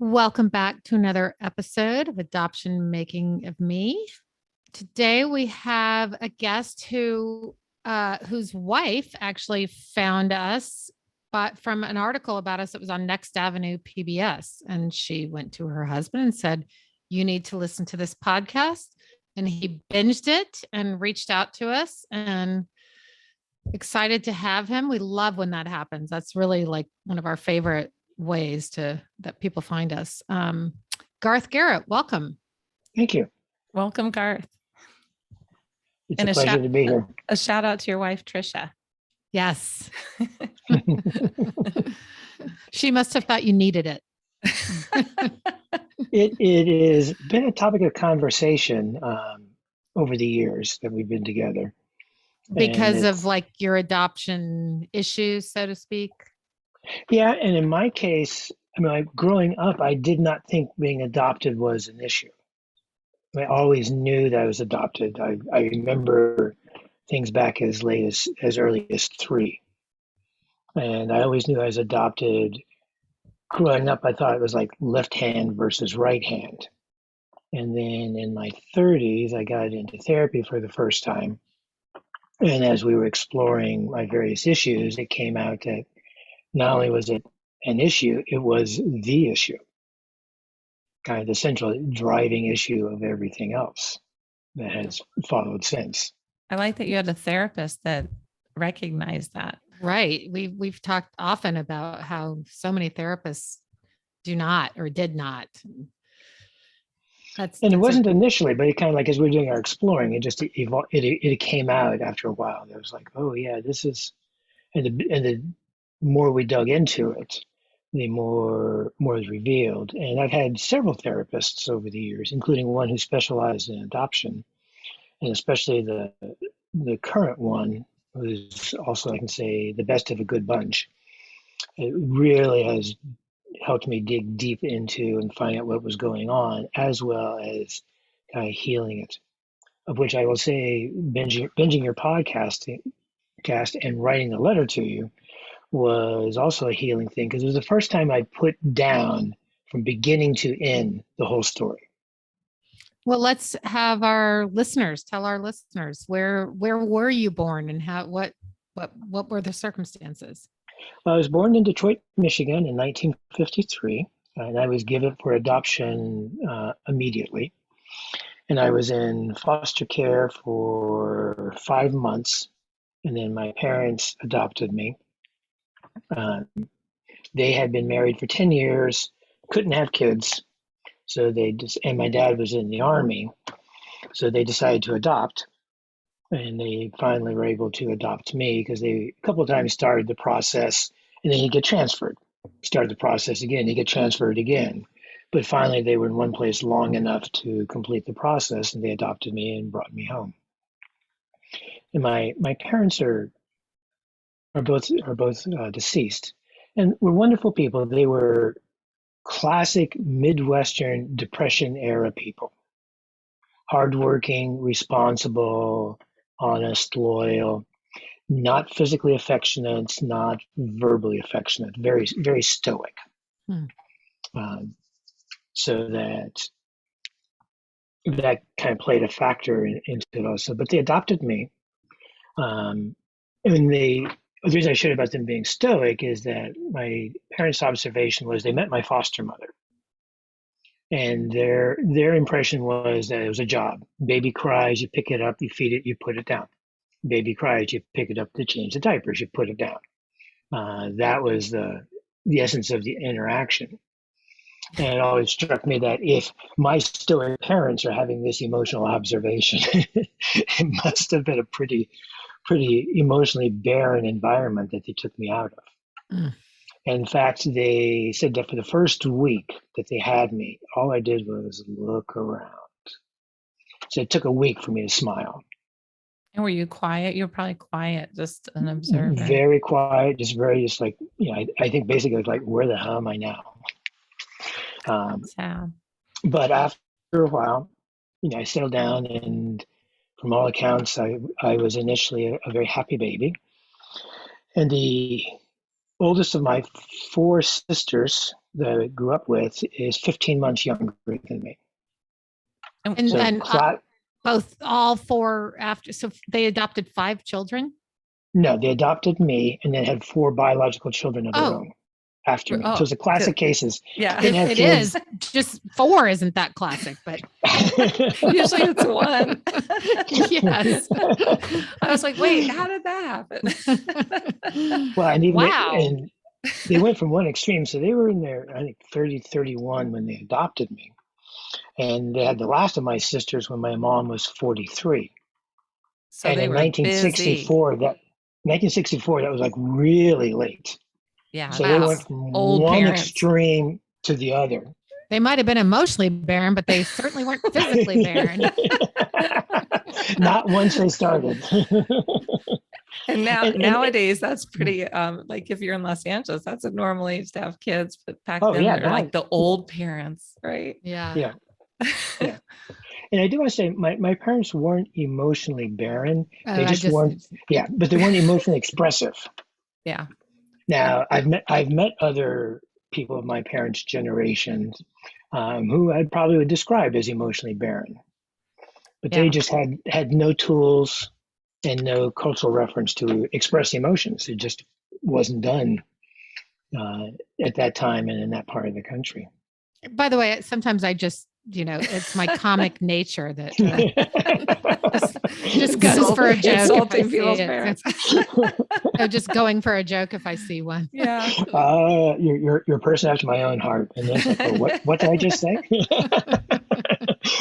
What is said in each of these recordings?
Welcome back to another episode of Adoption Making of Me. Today we have a guest whose wife actually found us but from an article about us that was on Next Avenue PBS. And she went to her husband and said, "You need to listen to this podcast." And he binged it and reached out to us, and excited to have him. We love when that happens. That's really like one of our favorite ways that people find us. Garth Garrett, welcome. Thank you. Welcome, Garth. It's a pleasure to be here. A shout out to your wife, Trisha. Yes. She must have thought you needed it. It has been a topic of conversation over the years that we've been together. Because of like your adoption issues, so to speak. Yeah. And in my case, growing up, I did not think being adopted was an issue. I always knew that I was adopted. I remember things back as late as early as 3. And I always knew I was adopted. Growing up, I thought it was like left hand versus right hand. And then in my 30s, I got into therapy for the first time. And as we were exploring my various issues, it came out that not only was it an issue, it was the issue, kind of the central driving issue of everything else that has followed since. I like that you had a therapist that recognized that. Right. We've talked often about how so many therapists do not or did not. And it wasn't initially, but it kind of like as we were doing our exploring, it just evolved. It came out after a while. It was like, oh yeah, this is, and the more we dug into it, the more was revealed. And I've had several therapists over the years, including one who specialized in adoption, and especially the current one, who's also, I can say, the best of a good bunch. It really has helped me dig deep into and find out what was going on, as well as kind of healing it. Of which I will say, binging your podcast and writing a letter to you was also a healing thing, because it was the first time I put down from beginning to end the whole story. Well, let's have our listeners tell our listeners where were you born and what were the circumstances? I was born in Detroit, Michigan in 1953, and I was given for adoption immediately. And I was in foster care for 5 months, and then my parents adopted me. They had been married for 10 years, couldn't have kids, so and my dad was in the Army, so they decided to adopt. And they finally were able to adopt me because they a couple of times started the process and then he'd get transferred. Started the process again, he'd get transferred again. But finally they were in one place long enough to complete the process, and they adopted me and brought me home. And my parents are both deceased, and were wonderful people. They were classic Midwestern Depression era people. Hardworking, responsible, honest, loyal, not physically affectionate, not verbally affectionate, very, very stoic. So that kind of played a factor into it also. But they adopted me. And the reason I shared about them being stoic is that my parents' observation was they met my foster mother. And their impression was that it was a job. Baby cries, you pick it up, you feed it, you put it down. Baby cries, you pick it up to change the diapers, you put it down. That was the essence of the interaction. And it always struck me that if my stoic parents are having this emotional observation, it must have been a pretty emotionally barren environment that they took me out of. In fact, they said that for the first week that they had me, all I did was look around. So it took a week for me to smile. And were you quiet? You were probably quiet, just an observer. Very quiet, just like, I think basically like, where the hell am I now? Sad. But after a while, I settled down, and from all accounts, I was initially a very happy baby. And the oldest of my 4 sisters that I grew up with is 15 months younger than me. And So then all four after, so they adopted 5 children? no, they adopted me and then had 4 biological children of their own after me. So it's a classic cases. Yeah, it is. Just 4 isn't that classic, but usually it's 1. yes. I was like, wait, how did that happen? Well, and even Wow. and they went from one extreme. So they were in their, I think, 30, 31 when they adopted me. And they had the last of my sisters when my mom was 43. So and they in were 1964, busy. 1964, that was like really late. Yeah. So they went from Old one parents. extreme to the other. They might have been emotionally barren, but they certainly weren't physically barren. Not once they started. And And- nowadays, that's pretty, like if you're in Los Angeles, that's a normal age to have kids. But back Oh, then, yeah, they're now- like the old parents, right? Yeah. Yeah. Yeah. And I do want to say my parents weren't emotionally barren. They just weren't, but they weren't emotionally expressive. Yeah. Now, I've met other people of my parents' generation who I probably would describe as emotionally barren, but they just had no tools and no cultural reference to express emotions. It just wasn't done at that time and in that part of the country. By the way, sometimes I just, it's my comic nature that just goes for a joke. Insulting people's parents. No, just going for a joke if I see one. Yeah. You're a person after my own heart. And then it's like, what did I just say?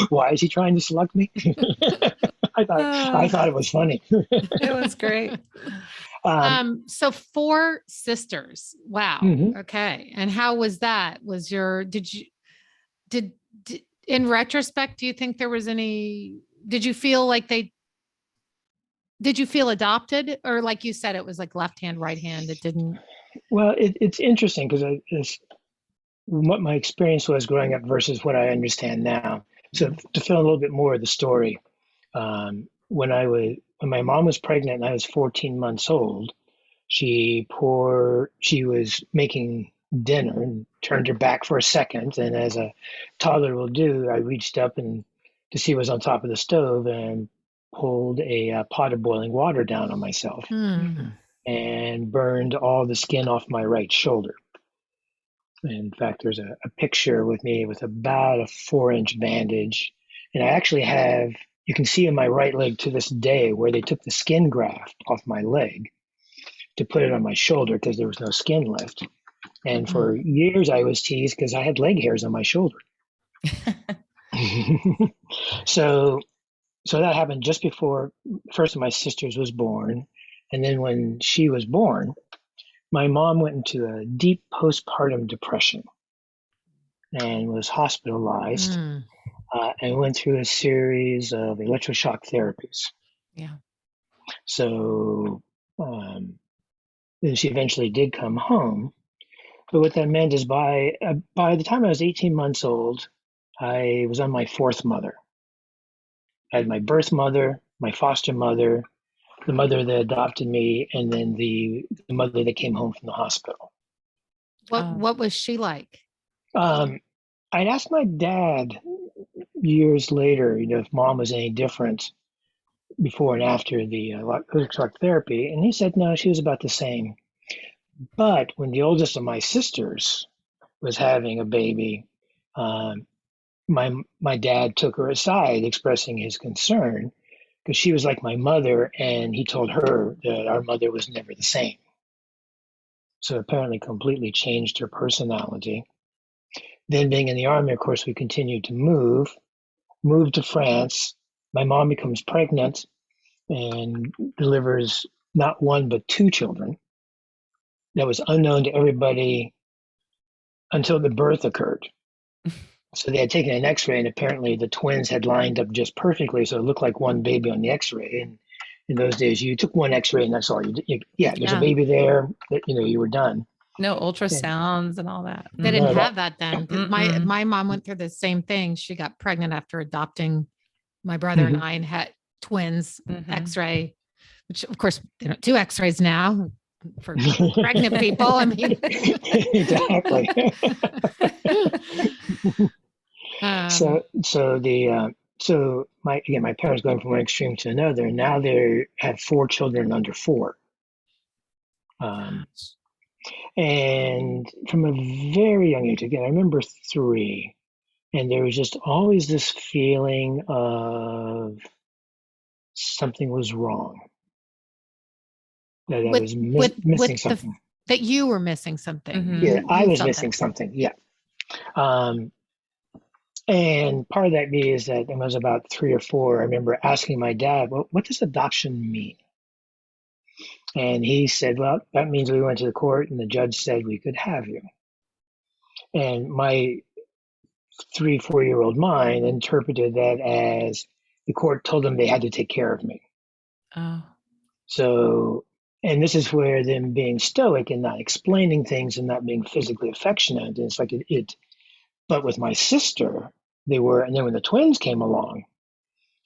Why is he trying to select me? I thought it was funny. It was great. So 4 sisters. Wow. Mhm. Okay. And how was that? Did in retrospect, do you think there was did you feel adopted, or like you said, it was like left hand, right hand? It didn't. Well, it's interesting because what my experience was growing up versus what I understand now. So to fill a little bit more of the story, when my mom was pregnant and I was 14 months old, she was making dinner and turned her back for a second, and as a toddler will do, I reached up and to see what was on top of the stove and pulled a pot of boiling water down on myself and burned all the skin off my right shoulder. In fact, there's a picture with me with about a 4-inch bandage. And I actually you can see in my right leg to this day where they took the skin graft off my leg to put it on my shoulder because there was no skin left. And for years I was teased because I had leg hairs on my shoulder. So that happened just before first of my sisters was born. And then when she was born, my mom went into a deep postpartum depression and was hospitalized and went through a series of electroshock therapies. Yeah. So then she eventually did come home. But what that meant is by the time I was 18 months old, I was on my 4th mother. I had my birth mother, my foster mother, the mother that adopted me, and then the mother that came home from the hospital. What was she like? I'd asked my dad years later, if mom was any different before and after the electroshock therapy, and he said no, she was about the same. But when the oldest of my sisters was having a baby, my dad took her aside, expressing his concern because she was like my mother, and he told her that our mother was never the same. So apparently completely changed her personality. Then being in the Army, of course, we continued to move to France. My mom becomes pregnant and delivers not 1, but 2 children. That was unknown to everybody until the birth occurred. So they had taken an x-ray, and apparently the twins had lined up just perfectly. So it looked like one baby on the x-ray. And in those days, you took one x-ray and that's all you did. There's a baby there, you were done. No ultrasounds and all that. They didn't have that then. My mom went through the same thing. She got pregnant after adopting my brother and I, and had twins, x-ray, which of course, they don't do x-rays now. for pregnant people. I mean, exactly. So my parents going from one extreme to another. Now they have 4 children under 4. And from a very young age, again, I remember 3, and there was just always this feeling of something was wrong, that I was missing something. That you were missing something. Mm-hmm. Yeah, I was felt missing that. something. Yeah. And part of that is that when I was about 3 or 4, I remember asking my dad, well, what does adoption mean? And he said, well, that means we went to the court and the judge said we could have you. And my 3, 4-year-old mind interpreted that as the court told them they had to take care of me. Oh. So, and this is where them being stoic and not explaining things and not being physically affectionate, it's like but with my sister, they were, and then when the twins came along,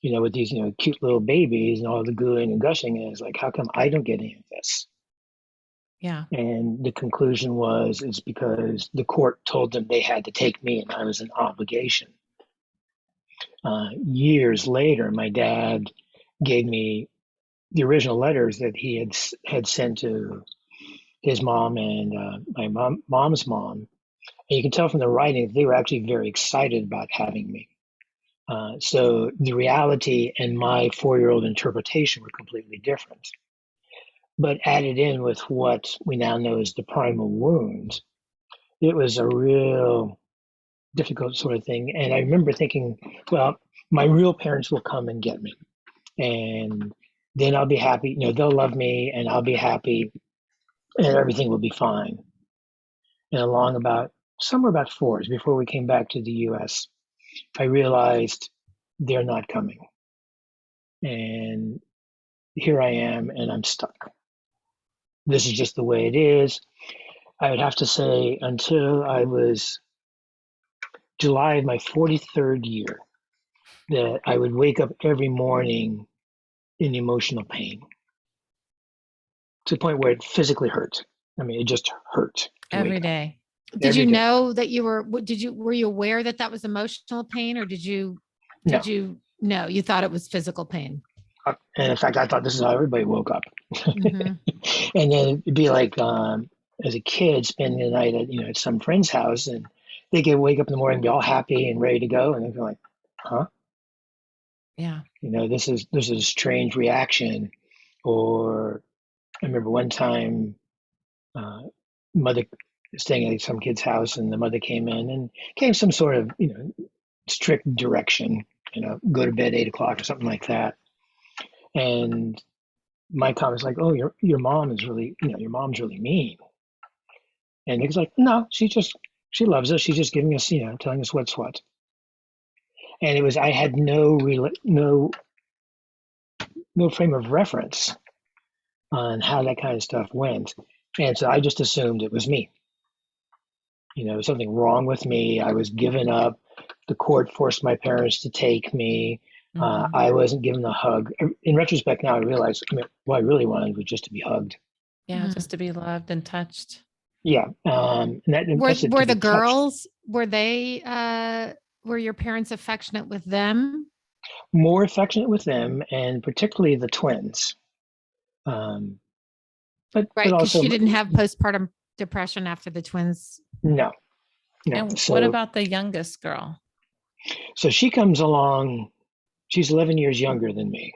with these, cute little babies and all the gooing and gushing, and it's like, how come I don't get any of this? Yeah. And the conclusion was, it's because the court told them they had to take me and I was an obligation. Years later, my dad gave me the original letters that he had sent to his mom and my mom's mom. And you can tell from the writing that they were actually very excited about having me. So the reality and my 4-year-old interpretation were completely different. But added in with what we now know as the primal wound, it was a real difficult sort of thing. And I remember thinking, well, my real parents will come and get me. And then I'll be happy. They'll love me and I'll be happy and everything will be fine. And somewhere about 4 years before we came back to the US, I realized they're not coming. And here I am and I'm stuck. This is just the way it is. I would have to say until I was July of my 43rd year, that I would wake up every morning in emotional pain to the point where it physically hurt. I mean, it just hurt. Every day. Did you know that were you aware that that was emotional pain, or did you no, you thought it was physical pain? And in fact, I thought this is how everybody woke up. Mm-hmm. And then it'd be like, as a kid, spending the night at some friend's house, and they could wake up in the morning, be all happy and ready to go, and they'd be like, "Huh? Yeah. This is a strange reaction." Or I remember one time, mother staying at some kid's house, and the mother came in and gave some sort of strict direction, go to bed 8 o'clock or something like that. And my comment was like, "Oh, your mom is really, your mom's really mean." And he was like, "No, she loves us. She's just giving us, telling us what's what." And I had no frame of reference on how that kind of stuff went. And so I just assumed it was me. Something wrong with me. I was given up. The court forced my parents to take me. Mm-hmm. I wasn't given a hug. In retrospect, now I realize, what I really wanted was just to be hugged. Yeah, just to be loved and touched. Yeah. Were the girls, were your parents affectionate with them? More affectionate with them, and particularly the twins. But also, she didn't have postpartum depression after the twins. No. And what about the youngest girl? So she comes along. She's 11 years younger than me.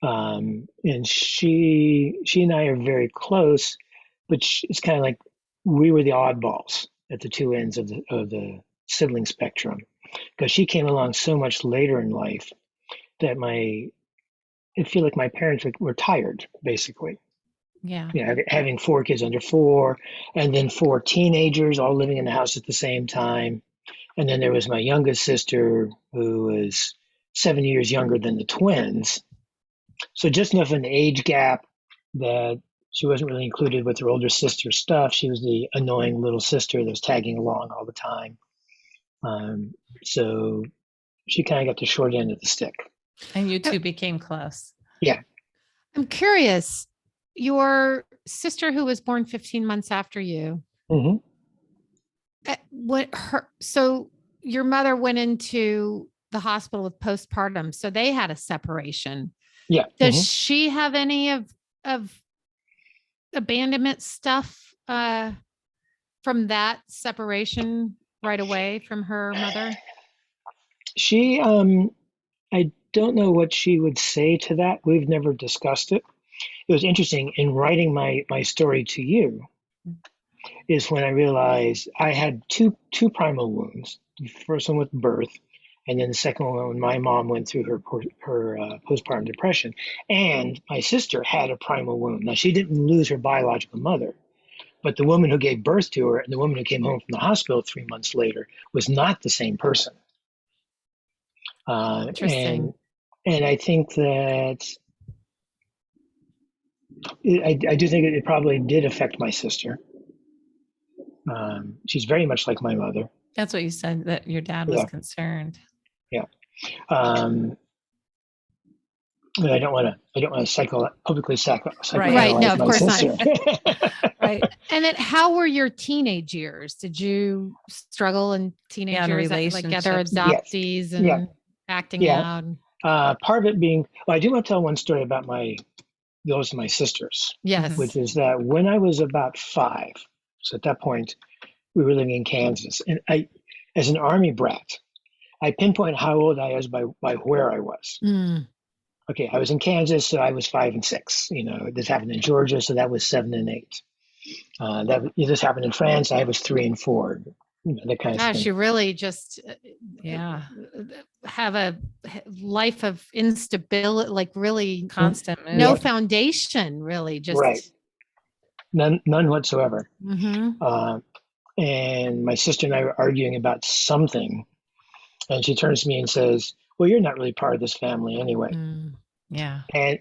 And she and I are very close, but it's kind of like we were the oddballs at the two ends of the sibling spectrum, because she came along so much later in life that I feel like my parents were tired, basically. Yeah. Having 4 kids under 4, and then 4 teenagers all living in the house at the same time. And then there was my youngest sister, who was 7 years younger than the twins. So just enough of an age gap that she wasn't really included with her older sister's stuff. She was the annoying little sister that was tagging along all the time. So she kind of got the short end of the stick. And you two became close. Yeah. I'm curious, your sister who was born 15 months after you, Hmm. so your mother went into the hospital with postpartum, so they had a separation. Yeah. Does Hmm. she have any of abandonment stuff from that separation right away from her mother? She, I don't know what she would say to that. We've never discussed it. It was interesting in writing my story to you is when I realized I had two primal wounds. The first one with birth, and then the second one when my mom went through her postpartum depression. And my sister had a primal wound. Now she didn't lose her biological mother, but the woman who gave birth to her and the woman who came home from the hospital 3 months later was not the same person. Interesting. And I think that I do think it probably did affect my sister. She's very much like my mother. That's what you said, that your dad was Yeah. concerned. Yeah. But I don't want to publicly psychoanalyze Right. No, of my course sister. not. Right. And then how were your teenage years? Did you struggle in teenage Yeah, and years like other relationships. adoptees and Yeah. acting Yeah. out? Part of it being, well, I do want to tell one story about those of my sisters, Yes. which is that when I was about 5, so at that point we were living in Kansas, and as an Army brat, I pinpoint how old I was by where I was. Mm. Okay, I was in Kansas, so I was 5 and 6. This happened in Georgia, so that was 7 and 8. This happened in France, I was 3 and 4. That kind of Gosh, thing. you really just have a life of instability, like really Constant mood. no foundation, really. Just Right. None whatsoever. Mm-hmm. And my sister and I were arguing about something, and she turns to me and says, "Well, you're not really part of this family anyway." Mm. Yeah. And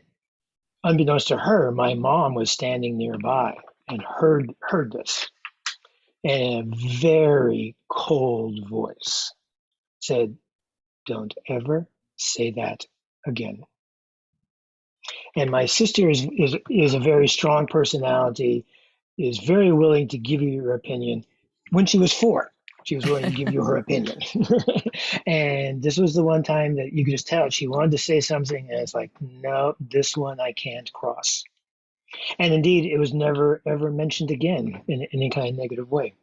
unbeknownst to her, my mom was standing nearby and heard this, and a very cold voice said, "Don't ever say that again." And my sister is a very strong personality, is very willing to give you your opinion. When she was 4, she was willing to give you her opinion. And this was the one time that you could just tell she wanted to say something, and it's like, no, this one I can't cross. And indeed, it was never ever mentioned again in any kind of negative way.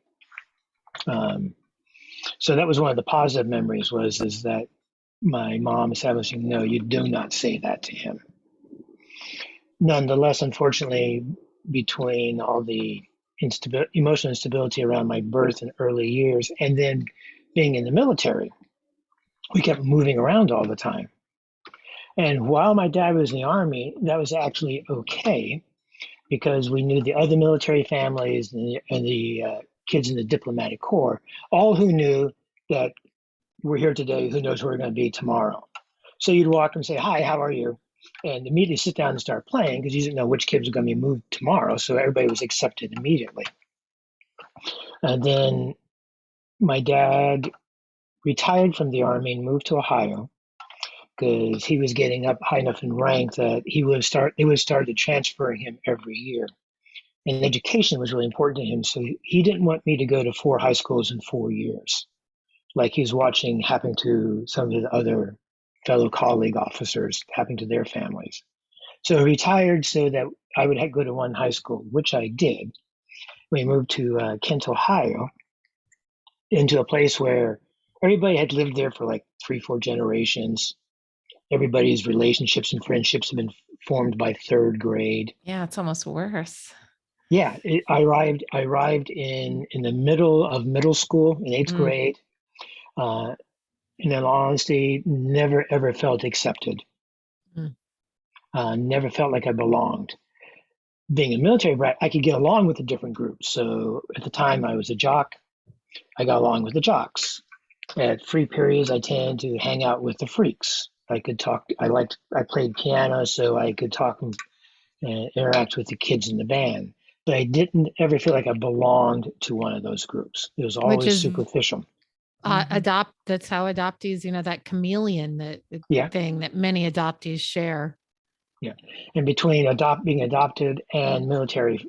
So that was one of the positive memories is that my mom establishing, no, you do not say that to him. Nonetheless, unfortunately, between all the emotional instability around my birth and early years, and then being in the military, we kept moving around all the time. And while my dad was in the Army, that was actually okay because we knew the other military families and the kids in the diplomatic corps, all who knew that we're here today, who knows where we're going to be tomorrow. So you'd walk and say, "Hi, how are you?" And immediately sit down and start playing because you didn't know which kids were going to be moved tomorrow. So everybody was accepted immediately. And then my dad retired from the Army and moved to Ohio because he was getting up high enough in rank that they would start to transfer him every year. And education was really important to him. So he didn't want me to go to 4 high schools in 4 years, like he was watching happen to some of his other fellow colleague officers, happen to their families. So I retired so that I would go to one high school, which I did. We moved to Kent, Ohio, into a place where everybody had lived there for like 3-4 generations. Everybody's relationships and friendships have been formed by 3rd grade. Yeah, it's almost worse. Yeah, I arrived in the middle of middle school in 8th grade. In all honesty, never ever felt accepted. Never felt like I belonged. Being a military brat, I could get along with the different groups. So at the time I was a jock, I got along with the jocks. At free periods, I tended to hang out with the freaks. I could talk. I played piano, so I could talk and interact with the kids in the band. But I didn't ever feel like I belonged to one of those groups. It was always superficial. That's how adoptees, that chameleon, Yeah. thing that many adoptees share. Yeah. And between being adopted and military,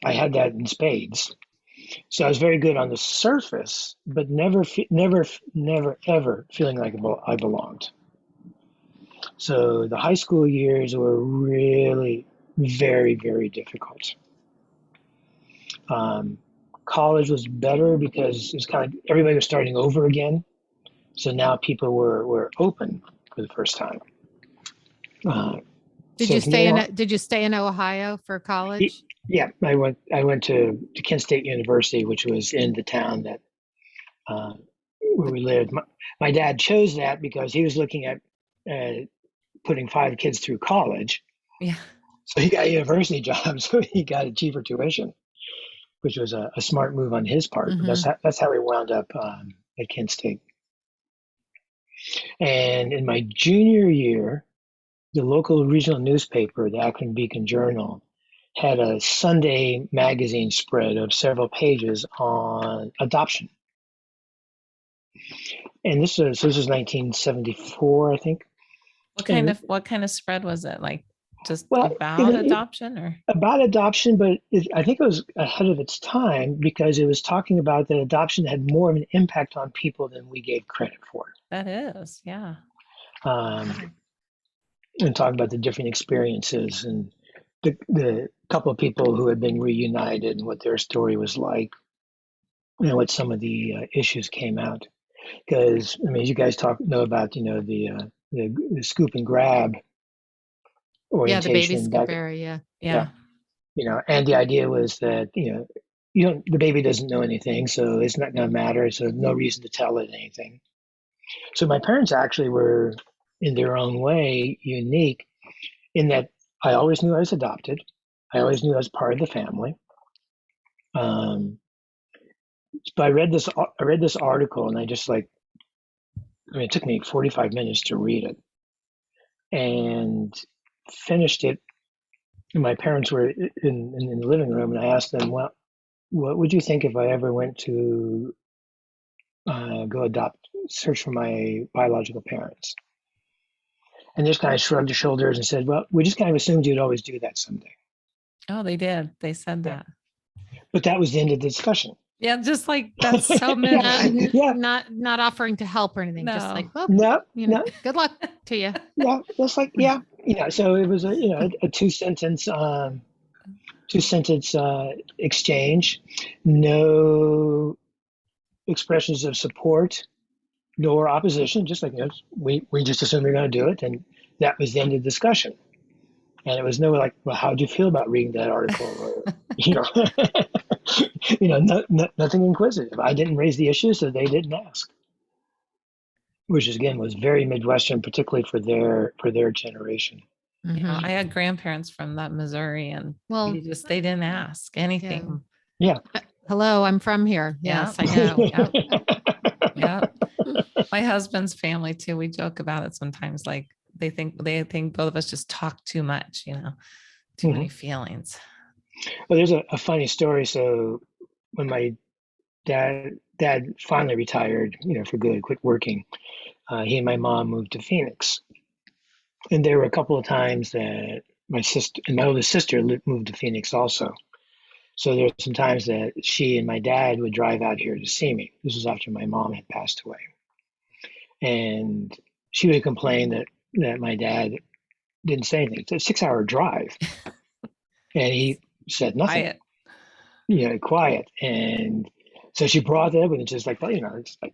I had that in spades. So I was very good on the surface, but never, ever feeling like I belonged. So the high school years were really very, very difficult. College was better because it was kind of everybody was starting over again. So now people were open for the first time. Did So you from stay there in on, Did you stay in Ohio for college? yeah, I went to Kent State University, which was in the town that uh, where we lived. My dad chose that because he was looking at putting 5 kids through college. Yeah. So he got a university job, so he got a cheaper tuition, which was a smart move on his part. But that's how we wound up at Kent State. And in my junior year, the local regional newspaper, the Akron Beacon Journal, had a Sunday magazine spread of several pages on adoption. And this was 1974, I think. What kind of spread was it? Like just Well, about adoption or about adoption, but I think it was ahead of its time because it was talking about that adoption had more of an impact on people than we gave credit for. that is, yeah. And talk about the different experiences and the couple of people who had been reunited and what their story was like, and what some of the issues came out. Because I mean, as you guys know about, the scoop and grab Yeah, the baby orientation scoop back, area. Yeah. And the idea was that the baby doesn't know anything, so it's not going to matter. So no reason to tell it anything. So my parents actually were, in their own way, unique in that I always knew I was adopted. I always knew I was part of the family. But I read this article, and it took me 45 minutes to read it, and finished it. And my parents were in the living room, and I asked them, "Well, what would you think if I ever went to go search for my biological parents?" And they just kind of shrugged their shoulders and said, "Well, we just kind of assumed you'd always do that someday." Oh, they did. They said Yeah. that. But that was the end of the discussion. Yeah, just like that's so many. Yeah. Not offering to help or anything. Just like, well, No, good luck to you. yeah, that's like, yeah. So it was a two-sentence exchange, no expressions of support nor opposition, just like, we just assumed we were going to do it, and that was the end of the discussion. And it was no like, well, how do you feel about reading that article? Or, nothing inquisitive. I didn't raise the issue, so they didn't ask. Which again was very Midwestern, particularly for their generation. Yeah, I had grandparents from that Missouri, and they didn't ask anything. Yeah. Hello, I'm from here. Yes, I know. Yeah. My husband's family too. We joke about it sometimes. Like they think both of us just talk too much, too many feelings. Well, there's a funny story. So when my dad finally retired, for good, quit working, he and my mom moved to Phoenix. And there were a couple of times that my oldest sister moved to Phoenix also. So there were some times that she and my dad would drive out here to see me. This was after my mom had passed away. And she would complain that my dad didn't say anything. It's a 6-hour drive. And he said nothing. Quiet. And so she brought it up, and it's just like, well, it's like,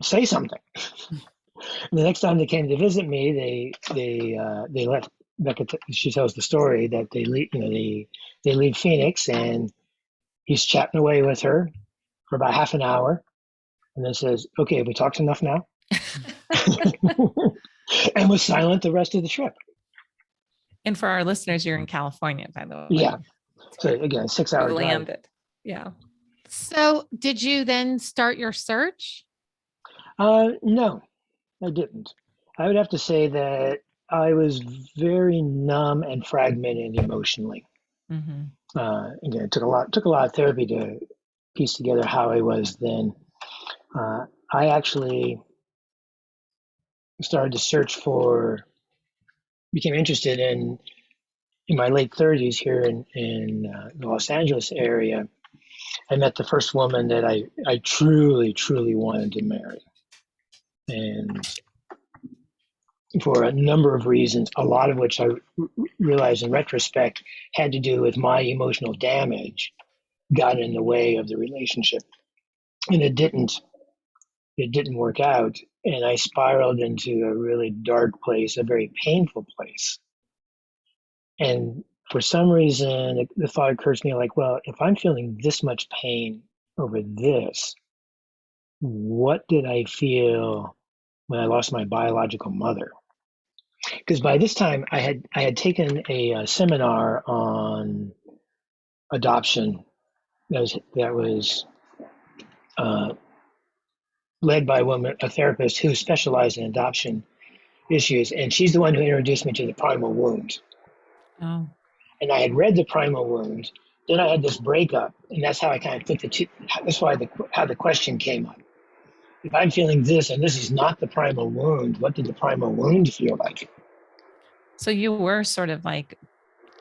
say something. And the next time they came to visit me, they left. Becca, she tells the story that they leave Phoenix, and he's chatting away with her for about half an hour, and then says, "Okay, have we talked enough now?" And was silent the rest of the trip. And for our listeners, you're in California, by the way. Yeah. So again, 6-hour landed. drive. Yeah. So did you then start your search? No, I didn't. I would have to say that I was very numb and fragmented emotionally. Again, it took a lot of therapy to piece together how I was then. I actually started to search for became interested in my late 30s here in the Los Angeles area. I met the first woman that I truly, truly wanted to marry. And for a number of reasons, a lot of which I realized in retrospect had to do with my emotional damage, got in the way of the relationship. And it didn't work out. And I spiraled into a really dark place, a very painful place. And for some reason, the thought occurs to me like, well, if I'm feeling this much pain over this, what did I feel when I lost my biological mother? Because by this time, I had taken a seminar on adoption that was led by a therapist who specialized in adoption issues, and she's the one who introduced me to the primal wound. Oh. And I had read the primal wound. Then I had this breakup, and that's how I kind of put the two. That's why how the question came up. If I'm feeling this, and this is not the primal wound, what did the primal wound feel like? So you were sort of like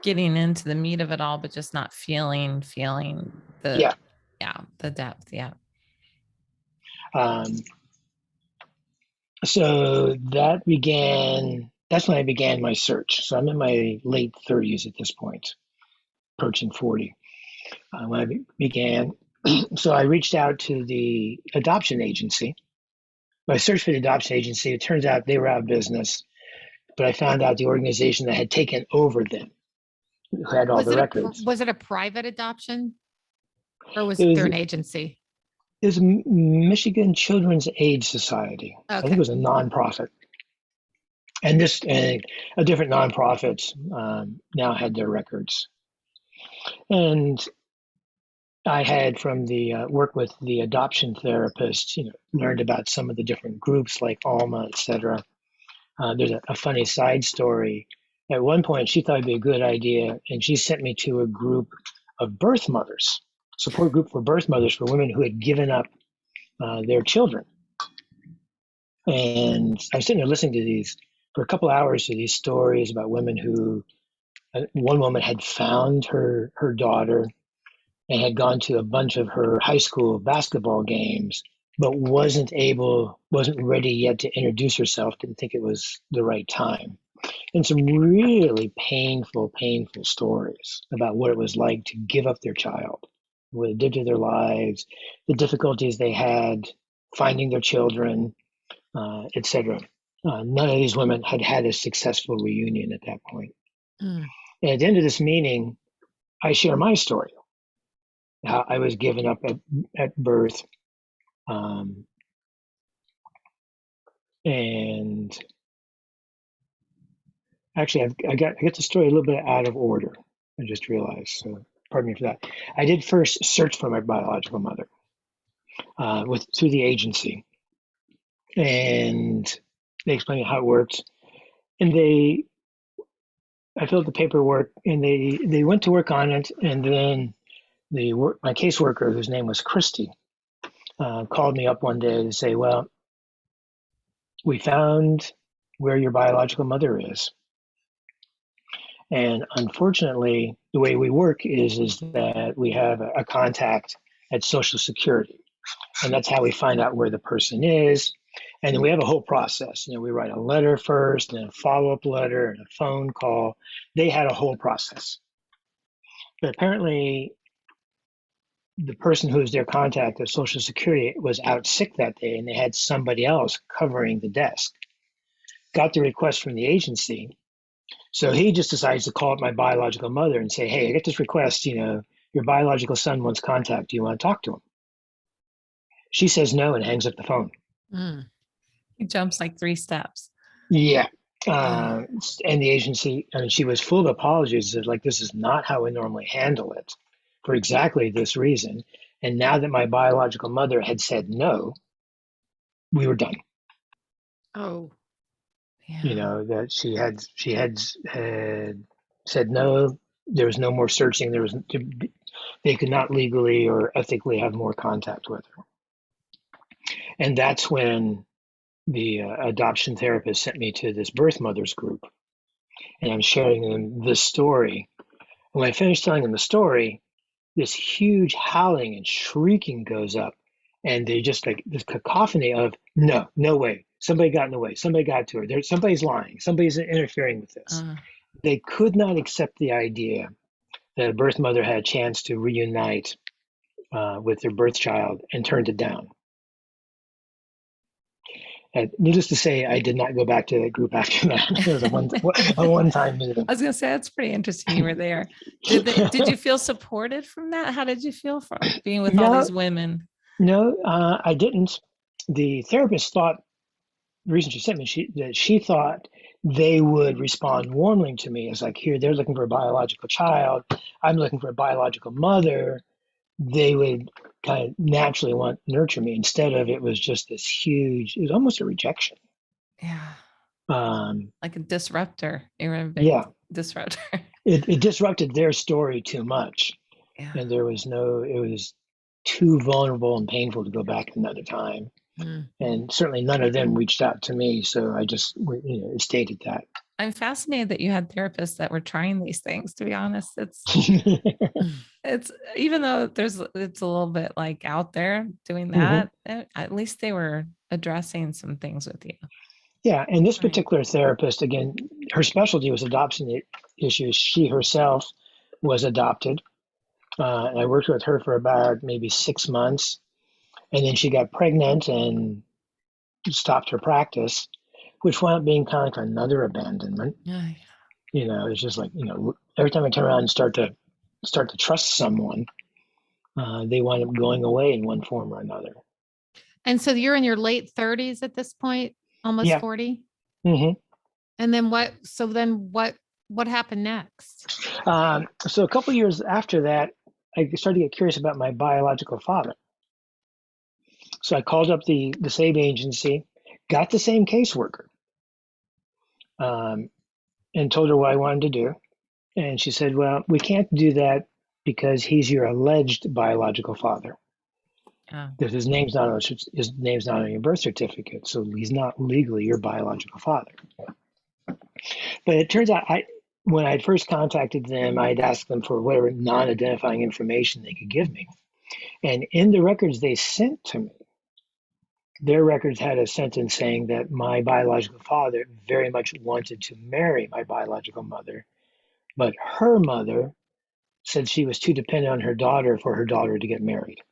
getting into the meat of it all, but just not feeling the the depth. Yeah. So that's when I began my search. So I'm in my late 30s at this point, approaching 40. When I began, so I reached out to the adoption agency. When I searched for the adoption agency, it turns out they were out of business, but I found out the organization that had taken over them, who had all the records. Was it a private adoption, or was It it was, through an agency? It was Michigan Children's Aid Society. Okay. I think it was a nonprofit. And a different nonprofits now had their records. And I had, from the work with the adoption therapist, learned about some of the different groups like Alma, et cetera. There's a funny side story. At one point, she thought it'd be a good idea, and she sent me to a group of birth mothers, support group for birth mothers for women who had given up their children. And I was sitting there listening to these for a couple hours to these stories about women who, one woman had found her daughter and had gone to a bunch of her high school basketball games, but wasn't ready yet to introduce herself, didn't think it was the right time. And some really painful stories about what it was like to give up their child, what it did to their lives, the difficulties they had finding their children, etc. None of these women had a successful reunion at that point. And at the end of this meeting, I share my story, how I was given up at birth. And actually, I get the story a little bit out of order. I just realized, so pardon me for that. I did first search for my biological mother through the agency, and they explained how it worked. And I filled the paperwork, and they went to work on it. And then my caseworker, whose name was Christy, called me up one day to say, "Well, we found where your biological mother is. And unfortunately, the way we work is that we have a contact at Social Security. And that's how we find out where the person is. And then we have a whole process. We write a letter first, and a follow-up letter, and a phone call. They had a whole process. But apparently, the person who was their contact at Social Security was out sick that day, and they had somebody else covering the desk. Got the request from the agency. So he just decides to call up my biological mother and say, "Hey, I get this request, your biological son wants contact. Do you want to talk to him?" She says no and hangs up the phone. He jumps like 3 steps. Yeah. And the agency, she was full of apologies. Like, this is not how we normally handle it for exactly this reason. And now that my biological mother had said no, we were done. Oh. Yeah. That she had said no. There was no more searching. They could not legally or ethically have more contact with her. And that's when the adoption therapist sent me to this birth mothers group. and I'm sharing them this story. And when I finish telling them the story, this huge howling and shrieking goes up, and they just like this cacophony of no way, somebody got in the way, somebody got to her, somebody's lying, somebody's interfering with this. They could not accept the idea that a birth mother had a chance to reunite with their birth child, and turned it down. And needless to say, I did not go back to that group after that. It was a one-time meeting. I was going to say, that's pretty interesting. You were there. Did you feel supported from that? How did you feel from being with all these women? No, I didn't. The therapist thought, the reason she sent me, that she thought they would respond warmly to me. It's like, here, they're looking for a biological child. I'm looking for a biological mother. They would kind of naturally want to nurture me. Instead of, it was just this huge, it was almost a rejection. Yeah. Like a disruptor. You're a big disruptor. It disrupted their story too much. Yeah. And it was too vulnerable and painful to go back another time. And certainly none of them reached out to me. So I just, stated that. I'm fascinated that you had therapists that were trying these things, to be honest. It's even though it's a little bit like out there doing that, at least they were addressing some things with you. Yeah. And this particular therapist, again, her specialty was adoption issues. She herself was adopted. And I worked with her for about maybe 6 months. And then she got pregnant and stopped her practice, which wound up being kind of like another abandonment. It's just like, every time I turn around and start to trust someone, they wind up going away in one form or another. And so you're in your late 30s at this point, almost 40? Mm-hmm. And then what happened next? So a couple of years after that, I started to get curious about my biological father. So I called up the same agency, got the same caseworker, and told her what I wanted to do. And she said, well, we can't do that because he's your alleged biological father. Because his name's not on your birth certificate, so he's not legally your biological father. But it turns out, when I first contacted them, I'd asked them for whatever non-identifying information they could give me. And in the records they sent to me, their records had a sentence saying that my biological father very much wanted to marry my biological mother, but her mother said she was too dependent on her daughter for her daughter to get married.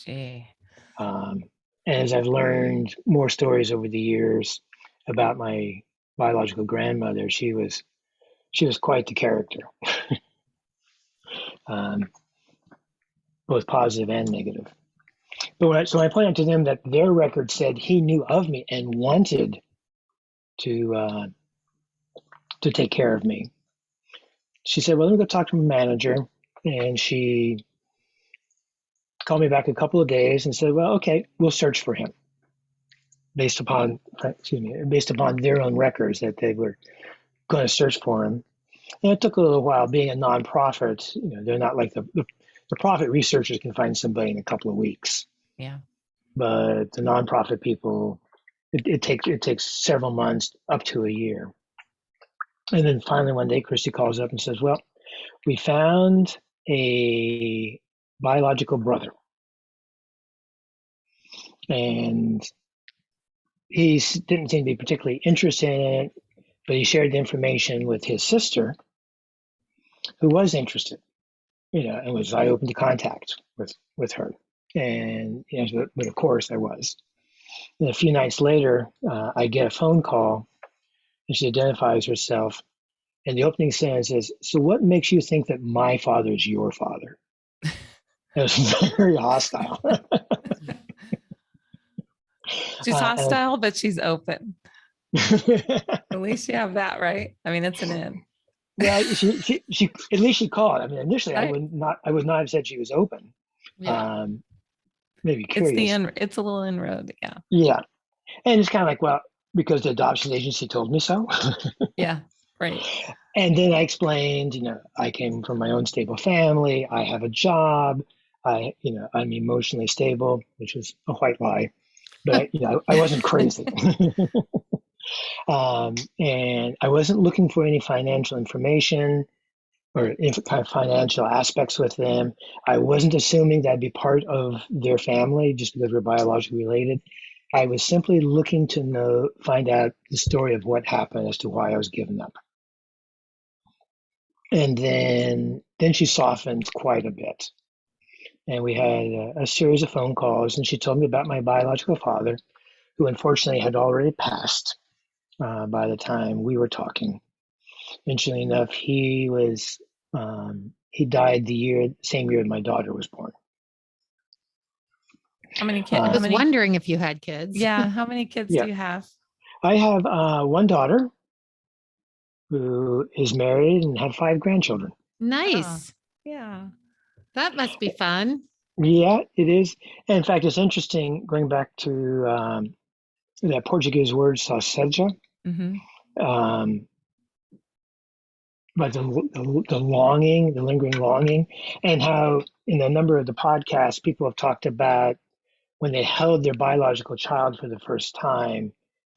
Gee. And as I've learned more stories over the years about my biological grandmother, she was quite the character, both positive and negative. But when I pointed out to them that their record said he knew of me and wanted to take care of me, she said, well, let me go talk to my manager. And she called me back a couple of days and said, well, okay, we'll search for him based upon their own records that they were going to search for him. And it took a little while. Being a nonprofit, they're not like the profit researchers can find somebody in a couple of weeks. Yeah. But the nonprofit people, it takes several months up to a year. And then finally one day, Christy calls up and says, well, we found a biological brother. And he didn't seem to be particularly interested in it, but he shared the information with his sister, who was interested, and was I open to contact with her. And but of course I was. And a few nights later, I get a phone call, and she identifies herself. And the opening sentence is, so what makes you think that my father is your father? It was very hostile. She's hostile, but she's open. At least you have that, right? I mean, it's an in. Yeah, she at least she called. I mean, initially I would not have said she was open. Yeah. Maybe curious. It's a little inroad. Yeah. Yeah. And it's kind of like, well, because the adoption agency told me so. Yeah. Right. And then I explained, I came from my own stable family. I have a job. I'm emotionally stable, which is a white lie, but I wasn't crazy. And I wasn't looking for any financial information or kind of financial aspects with them. I wasn't assuming that'd be part of their family just because we're biologically related. I was simply looking to find out the story of what happened as to why I was given up. And then she softened quite a bit. And we had a series of phone calls, and she told me about my biological father, who unfortunately had already passed by the time we were talking. Interestingly enough, he died the same year my daughter was born. How many kids? I was wondering if you had kids. Yeah. How many kids do you have? I have one daughter who is married and had 5 grandchildren. Nice. Yeah. That must be fun. Yeah, it is. And in fact, it's interesting going back to that Portuguese word "sausage," but the longing, the lingering longing, and how in a number of the podcasts, people have talked about when they held their biological child for the first time,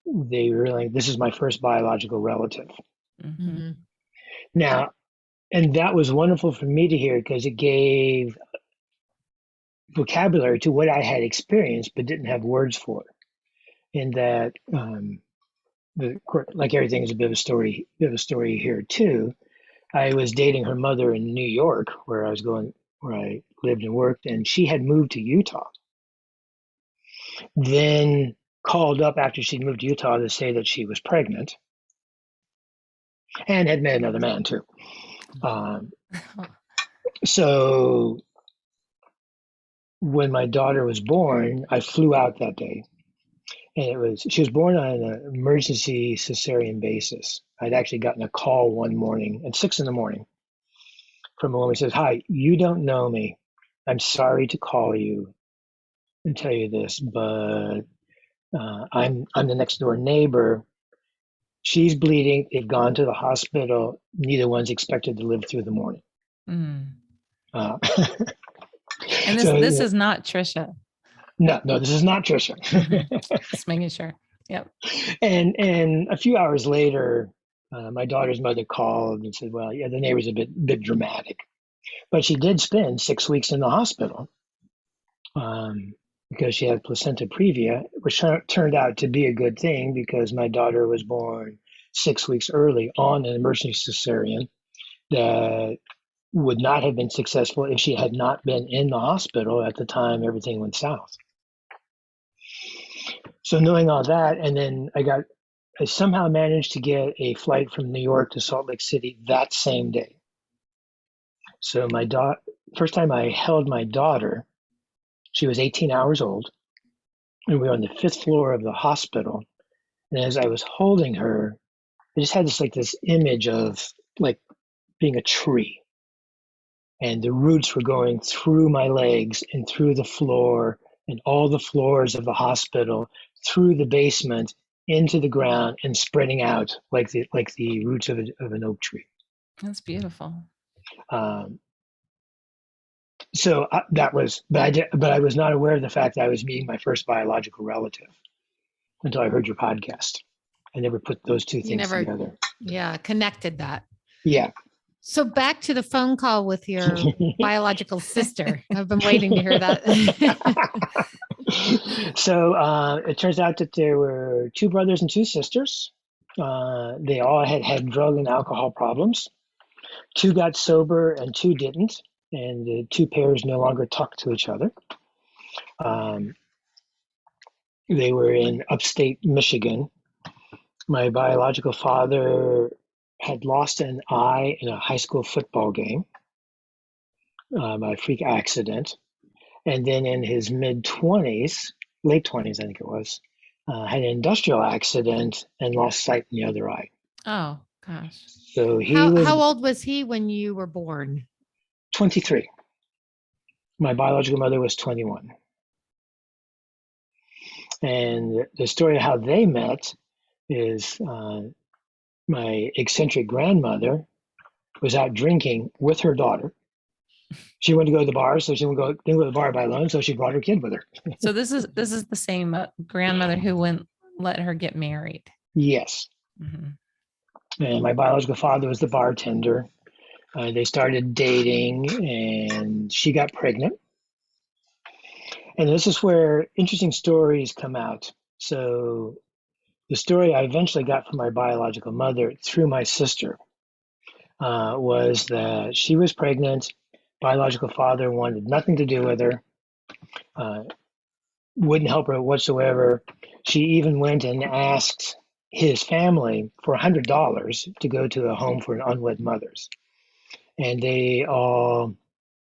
they really, this is my first biological relative. Mm-hmm. Now, and that was wonderful for me to hear because it gave vocabulary to what I had experienced but didn't have words for. In that, like everything is a bit of a story here too. I was dating her mother in New York, where I lived and worked, and she had moved to Utah. Then called up after she'd moved to Utah to say that she was pregnant and had met another man too. So when my daughter was born, I flew out that day. And she was born on an emergency cesarean basis. I'd actually gotten a call one morning at 6 a.m. from a woman who says, "Hi, you don't know me. I'm sorry to call you and tell you this, but I'm the next door neighbor. She's bleeding. They've gone to the hospital. Neither one's expected to live through the morning." And this is not Trisha. No, this is not Trisha. Just making sure. Yep. And a few hours later, my daughter's mother called and said, "Well, yeah, the neighbor's a bit dramatic," but she did spend 6 weeks in the hospital because she had placenta previa, which turned out to be a good thing because my daughter was born 6 weeks early on an emergency cesarean that would not have been successful if she had not been in the hospital at the time everything went south. So knowing all that, and then I somehow managed to get a flight from New York to Salt Lake City that same day. So first time I held my daughter, she was 18 hours old, and we were on the 5th floor of the hospital. And as I was holding her, I just had this image of like being a tree. And the roots were going through my legs and through the floor and all the floors of the hospital, through the basement, into the ground, and spreading out like the roots of an oak tree. That's beautiful. So that was, but I was not aware of the fact that I was meeting my first biological relative until I heard your podcast. I never put those two things together. Yeah, connected that. Yeah. So back to the phone call with your biological sister. I've been waiting to hear that. So it turns out that there were 2 brothers and 2 sisters. They all had drug and alcohol problems. 2 got sober and 2 didn't. And the 2 pairs no longer talked to each other. They were in upstate Michigan. My biological father had lost an eye in a high school football game by freak accident. And then in his mid-20s, late 20s, I think it was, had an industrial accident and lost sight in the other eye. Oh, gosh. So how old was he when you were born? 23. My biological mother was 21. And the story of how they met is my eccentric grandmother was out drinking with her daughter. She wanted to go to the bar, so she didn't go to the bar by alone, so she brought her kid with her. So this is the same grandmother who wouldn't let her get married. Yes. And my biological father was the bartender. They started dating, and she got pregnant. And this is where interesting stories come out. So the story I eventually got from my biological mother through my sister was that she was pregnant. Biological father wanted nothing to do with her, wouldn't help her whatsoever. She even went and asked his family for $100 to go to a home for unwed mothers. And they all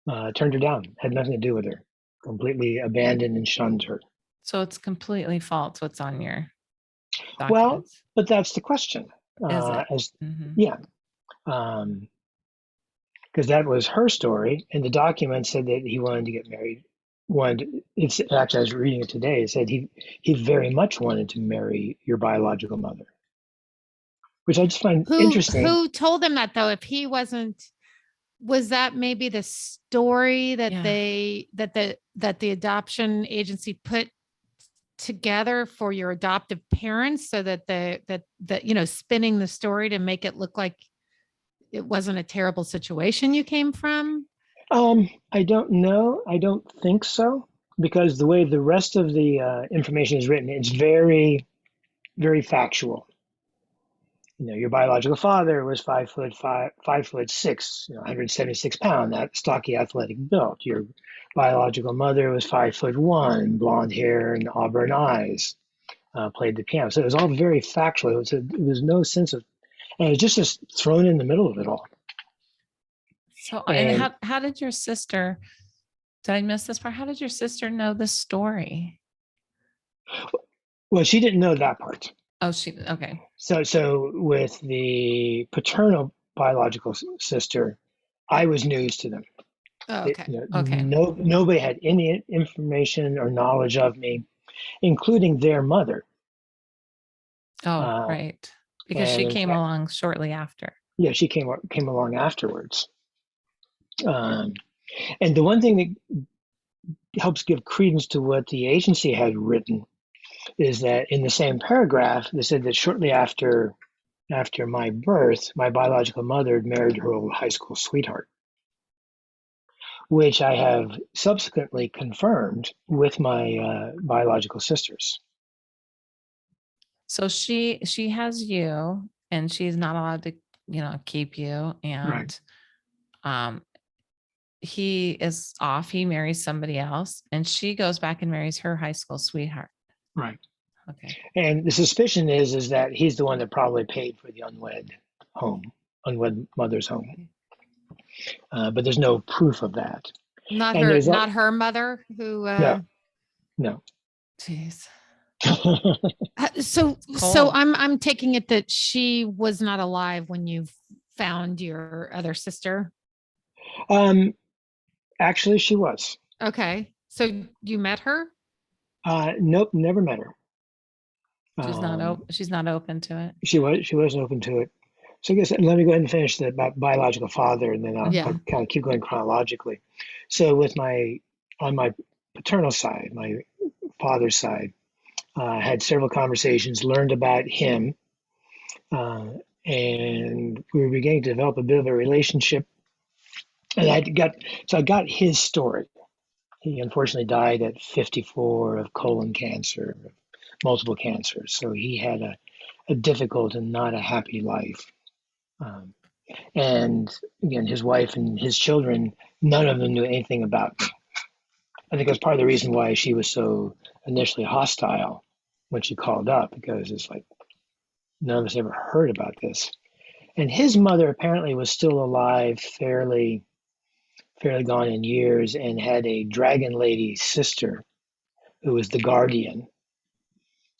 turned her down, had nothing to do with her, completely abandoned and shunned her. So it's completely false what's on your Well, documents. but that's the question. Is it? Yeah. Because that was her story, and the document said that he wanted to get married. It's actually, I was reading it today. It said he very much wanted to marry your biological mother, which I just find interesting. Who told him that though? If he wasn't, was that maybe the story that that the adoption agency put together for your adoptive parents, so that spinning the story to make it look like it wasn't a terrible situation you came from? I don't know. I don't think so, because the way the rest of the information is written, it's very, very factual. Your biological father was 5'6", 176 pound, that stocky athletic build. Your biological mother was 5'1", blonde hair and auburn eyes, played the piano. So it was all very factual. It was no sense of, and it was just thrown in the middle of it all. So, and how did your sister, did I miss this part? How did your sister know the story? Well, she didn't know that part. Oh, okay. So with the paternal biological sister, I was news to them. Oh, okay. Nobody had any information or knowledge of me, including their mother. Oh, right. Because she came along shortly after. Yeah, she came along afterwards. And the one thing that helps give credence to what the agency had written is that in the same paragraph, they said that shortly after my birth, my biological mother had married her old high school sweetheart, which I have subsequently confirmed with my biological sisters. So she has you, and she's not allowed to, keep you. And right. He is off. He marries somebody else, and she goes back and marries her high school sweetheart. Right. Okay. And the suspicion is that he's the one that probably paid for the unwed mother's home. But there's no proof of that. Not her mother who. No. Jeez. So I'm taking it that she was not alive when you found your other sister. Actually, she was. Okay. So you met her? Nope, never met her. She's not open to it. She wasn't open to it. So I guess let me go ahead and finish the biological father, and then I'll kind of keep going chronologically. So on my paternal side, my father's side, had several conversations, learned about him, and we were beginning to develop a bit of a relationship. And I got his story. He unfortunately died at 54 of colon cancer, multiple cancers. So he had a difficult and not a happy life. And again, his wife and his children, none of them knew anything about me. I think that's part of the reason why she was so initially hostile when she called up, because it's like none of us ever heard about this. And his mother apparently was still alive, fairly gone in years, and had a dragon lady sister who was the guardian,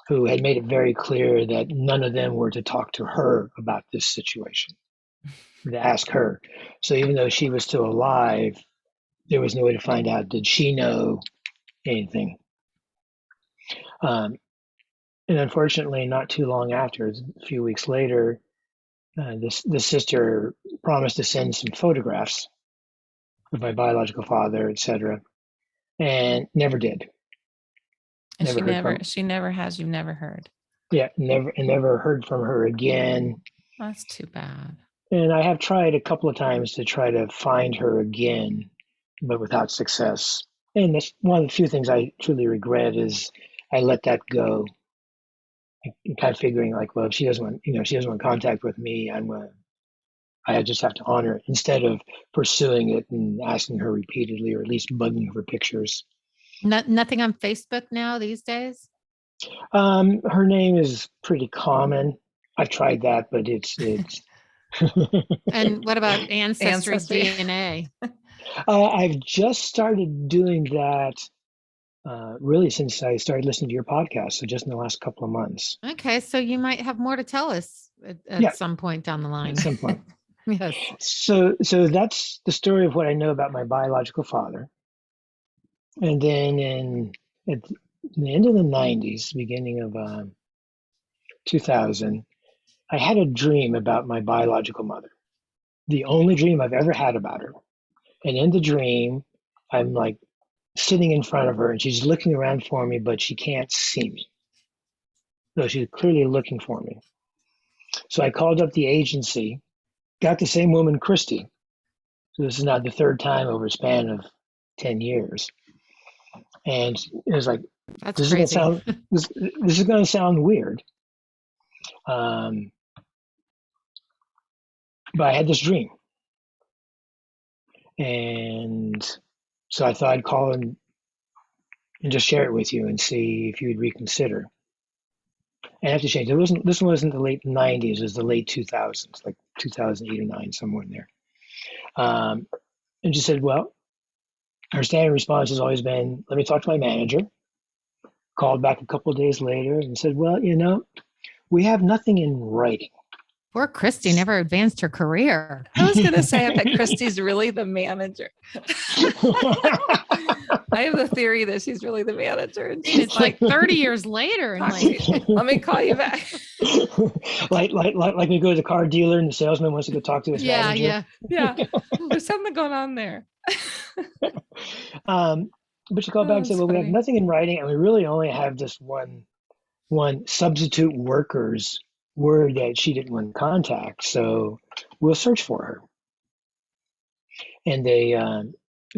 who had made it very clear that none of them were to talk to her about this situation, to ask her. So even though she was still alive, there was no way to find out, did she know anything? And unfortunately, not too long after, a few weeks later, the sister promised to send some photographs of my biological father, etc., and never did. And she never has. You've never heard. Yeah, never heard from her again. That's too bad. And I have tried a couple of times to try to find her again, but without success. And that's one of the few things I truly regret is I let that go. I'm kind of figuring like, well, if she doesn't want, she doesn't want contact with me, I just have to honor it instead of pursuing it and asking her repeatedly, or at least bugging her for pictures. Nothing on Facebook now these days? Her name is pretty common. I've tried that, but it's And what about Ancestry Ancestry. DNA? I've just started doing that really since I started listening to your podcast. So just in the last couple of months. Okay, so you might have more to tell us at Yeah. some point down the line. At some point. Yes. So that's the story of what I know about my biological father. And then at the end of the 90s, beginning of 2000, I had a dream about my biological mother. The only dream I've ever had about her. And in the dream, I'm like sitting in front of her and she's looking around for me, but she can't see me. So she's clearly looking for me. So I called up the agency, got the same woman, Christy. So this is now the third time over a span of 10 years. And it was like, That's this crazy. is going to sound, this is going to sound weird. But I had this dream. And so I thought I'd call and just share it with you and see if you would reconsider. And I have to change. This wasn't the late 90s, it was the late 2000s, like 2008 or 9, somewhere in there. And she said, well, her standard response has always been, let me talk to my manager. Called back a couple of days later and said, well, we have nothing in writing. Poor Christy never advanced her career. I was going to say, I bet Christy's really the manager. I have the theory that she's really the manager. And she's It's like 30 years later. And like, let me call you back. like we go to the car dealer and the salesman wants to go talk to his manager. Yeah. There's something going on there. But she called back and said, well, we have nothing in writing and we really only have this one substitute worker's word that she didn't want contact. So we'll search for her. And they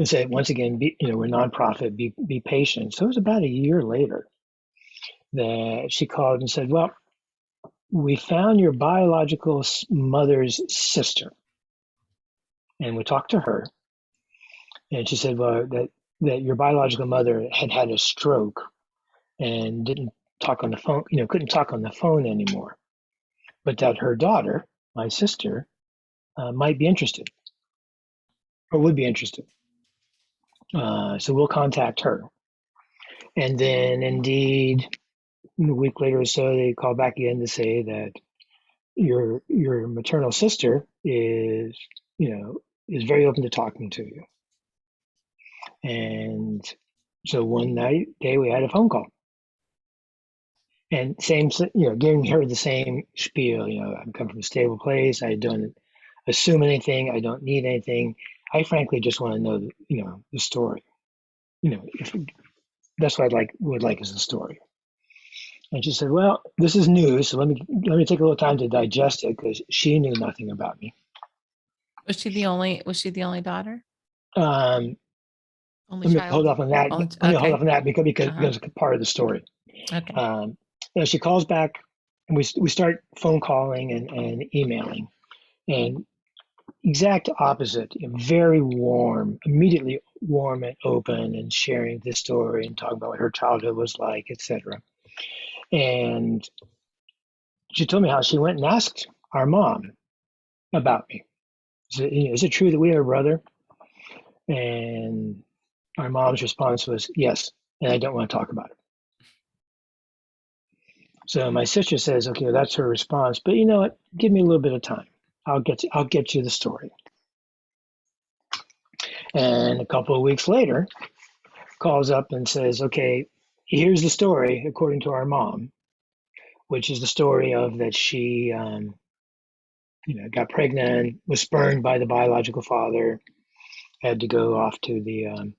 said, once again, we're nonprofit, be patient. So it was about a year later that she called and said, well, we found your biological mother's sister. And we talked to her. And she said, well, that your biological mother had a stroke and didn't talk on the phone, couldn't talk on the phone anymore. But that her daughter, my sister, might be interested or would be interested. So we'll contact her. And then indeed, a week later or so, they call back again to say that your maternal sister is very open to talking to you. And so one day we had a phone call. And same, giving her the same spiel, I've come from a stable place. I don't assume anything. I don't need anything. I frankly just want to know, the story. That's what would like is the story. And she said, well, this is news. So let me take a little time to digest it because she knew nothing about me. Was she the only daughter? Only child. Hold off on that. Hold off on that because it's part of the story. Okay. She calls back and we start phone calling and emailing, and exact opposite, very warm, immediately warm and open and sharing this story and talking about what her childhood was like, etc. And she told me how she went and asked our mom about me. Is it true that we have a brother? And our mom's response was, yes, and I don't want to talk about it. So my sister says, okay, well, that's her response, but you know what? Give me a little bit of time. I'll get you the story. And a couple of weeks later, calls up and says, okay, here's the story according to our mom, which is the story of that she, got pregnant, was spurned by the biological father, had to go off to the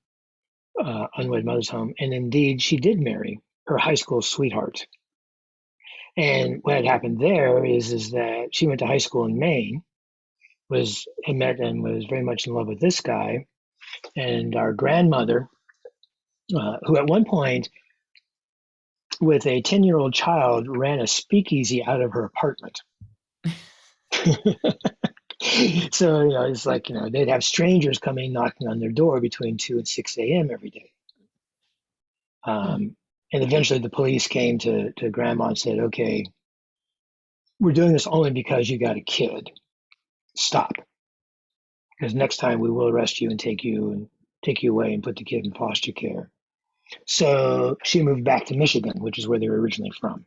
unwed mother's home, and indeed she did marry her high school sweetheart. And what had happened there is that she went to high school in Maine, had met and was very much in love with this guy. And our grandmother, who at one point, with a 10-year-old child, ran a speakeasy out of her apartment. So, it's like, they'd have strangers coming knocking on their door between 2 and 6 a.m. every day. And eventually the police came to grandma and said, okay, we're doing this only because you got a kid. Stop. Because next time we will arrest you and take you away and put the kid in foster care. So she moved back to Michigan, which is where they were originally from.